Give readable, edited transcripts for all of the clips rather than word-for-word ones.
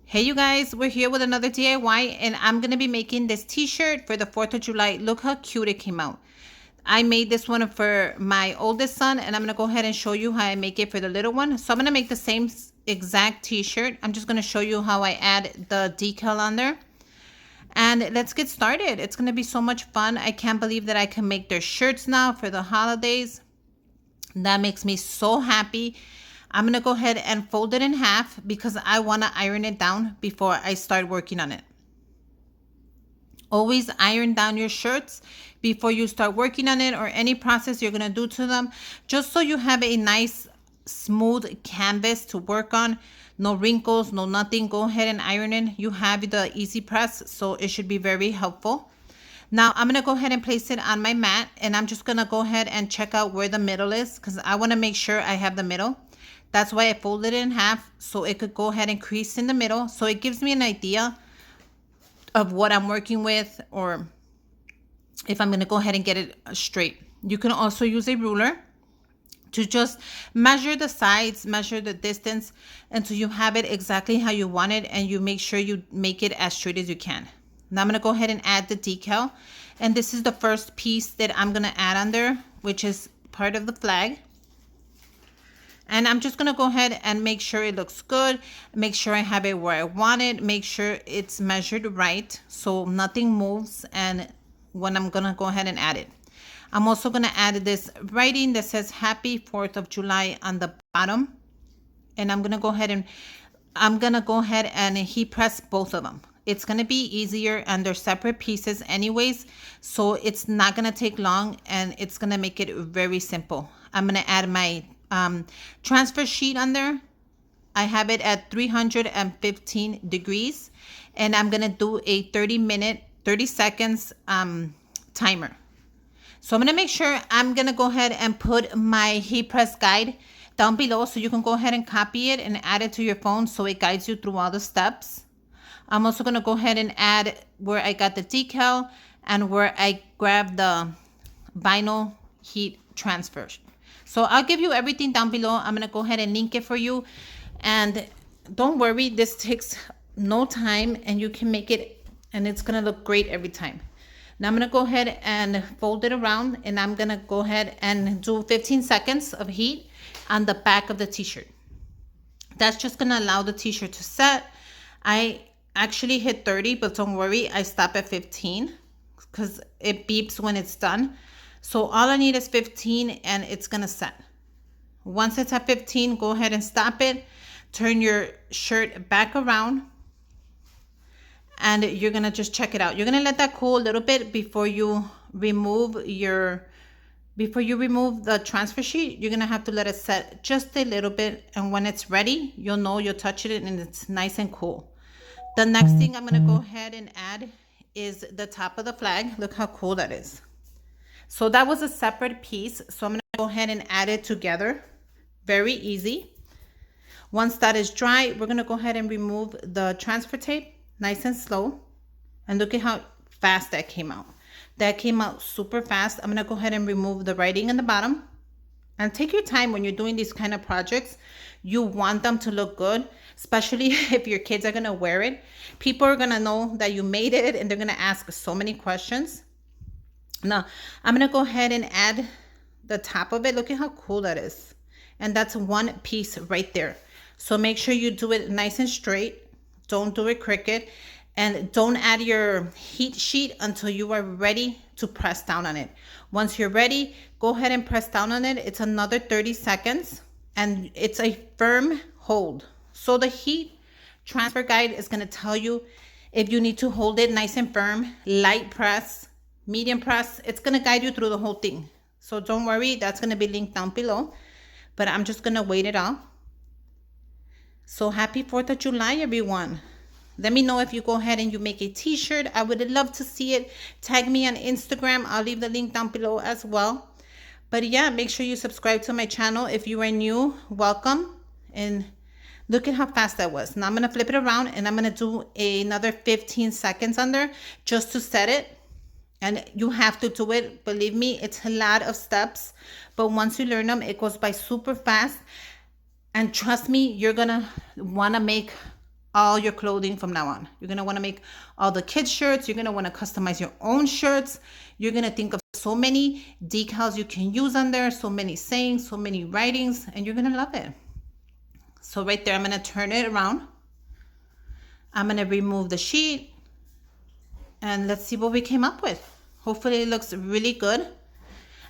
Hey you guys, we're here with another DIY and I'm going to be making this t-shirt for the 4th of July. Look how cute it came out. I made this one for my oldest son and I'm going to go ahead and show you how I make it for the little one. So I'm going to make the same exact t-shirt. I'm just going to show you how I add the decal on there. And let's get started. It's going to be so much fun. I can't believe that I can make their shirts now for the holidays. That makes me so happy. I'm going to go ahead and fold it in half because I want to iron it down before I start working on it. Always iron down your shirts before you start working on it or any process you're going to do to them, just so you have a nice smooth canvas to work on. No wrinkles, no nothing. Go ahead and iron it. You have the easy press, so it should be very helpful. Now I'm going to go ahead and place it on my mat, and I'm just going to go ahead and check out where the middle is because I want to make sure I have the middle. That's why I folded it in half so it could go ahead and crease in the middle. So it gives me an idea of what I'm working with, or if I'm going to go ahead and get it straight. You can also use a ruler to just measure the sides, measure the distance until you have it exactly how you want it, and you make sure you make it as straight as you can. Now I'm going to go ahead and add the decal, and this is the first piece that I'm going to add on there, which is part of the flag. And I'm just going to go ahead and make sure it looks good. Make sure I have it where I want it. Make sure it's measured right so nothing moves. And when I'm going to go ahead and add it, I'm also going to add this writing that says Happy 4th of July on the bottom. And I'm going to go ahead and heat press both of them. It's going to be easier, and they're separate pieces anyways, so it's not going to take long and it's going to make it very simple. I'm going to add my transfer sheet on there. I have it at 315 degrees, and I'm going to do a 30 seconds timer. So I'm going to make sure I'm going to go ahead and put my heat press guide down below so you can go ahead and copy it and add it to your phone so it guides you through all the steps. I'm also going to go ahead and add where I got the decal and where I grabbed the vinyl heat transfer. So I'll give you everything down below. I'm going to go ahead and link it for you. And don't worry, this takes no time and you can make it, and it's going to look great every time. Now I'm going to go ahead and fold it around, and I'm going to go ahead and do 15 seconds of heat on the back of the t-shirt. That's just going to allow the t-shirt to set. I actually hit 30, but don't worry, I stop at 15 because it beeps when it's done. So all I need is 15 and it's going to set. Once it's at 15, go ahead and stop it. Turn your shirt back around and you're going to just check it out. You're going to let that cool a little bit before you remove the transfer sheet. You're going to have to let it set just a little bit. And when it's ready, you'll know, you'll touch it and it's nice and cool. The next thing I'm going to go ahead and add is the top of the flag. Look how cool that is. So that was a separate piece. So I'm going to go ahead and add it together. Very easy. Once that is dry, we're going to go ahead and remove the transfer tape nice and slow. And look at how fast that came out. That came out super fast. I'm going to go ahead and remove the writing in the bottom. And take your time when you're doing these kind of projects. You want them to look good, especially if your kids are going to wear it. People are going to know that you made it and they're going to ask so many questions. Now, I'm going to go ahead and add the top of it. Look at how cool that is. And that's one piece right there. So make sure you do it nice and straight. Don't do it crooked. And don't add your heat sheet until you are ready to press down on it. Once you're ready, go ahead and press down on it. It's another 30 seconds. And it's a firm hold. So the heat transfer guide is going to tell you if you need to hold it nice and firm, light press, medium press. It's going to guide you through the whole thing. So don't worry, that's going to be linked down below. But I'm just going to wait it out. So happy 4th of July, everyone. Let me know if you go ahead and you make a t-shirt. I would love to see it. Tag me on Instagram. I'll leave the link down below as well. But yeah, make sure you subscribe to my channel. If you are new, welcome. And look at how fast that was. Now I'm going to flip it around and I'm going to do another 15 seconds under just to set it. And you have to do it. Believe me, it's a lot of steps. But once you learn them, it goes by super fast. And trust me, you're going to want to make all your clothing from now on. You're going to want to make all the kids shirts. You're going to want to customize your own shirts. You're going to think of so many decals you can use on there, so many sayings, so many writings, and you're going to love it. So right there, I'm going to turn it around. I'm going to remove the sheet, and let's see what we came up with. Hopefully it looks really good.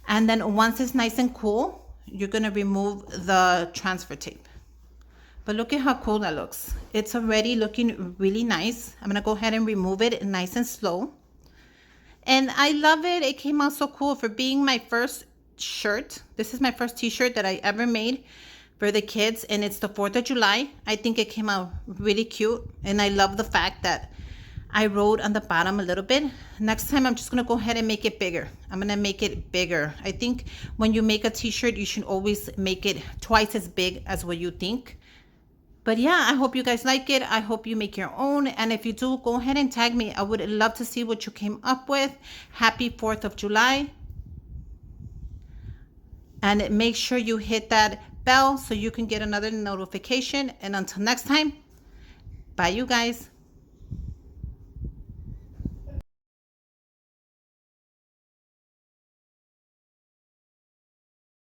And then once it's nice and cool, you're going to remove the transfer tape. But look at how cool that looks. It's already looking really nice. I'm going to go ahead and remove it nice and slow. And I love it. It came out so cool for being my first shirt. This is my first t-shirt that I ever made for the kids. And it's the 4th of July. I think it came out really cute. And I love the fact that I wrote on the bottom a little bit. Next time, I'm just going to go ahead and make it bigger. I'm going to make it bigger. I think when you make a t-shirt, you should always make it twice as big as what you think. But yeah, I hope you guys like it. I hope you make your own. And if you do, go ahead and tag me. I would love to see what you came up with. Happy 4th of July. And make sure you hit that bell so you can get another notification. And until next time, bye you guys.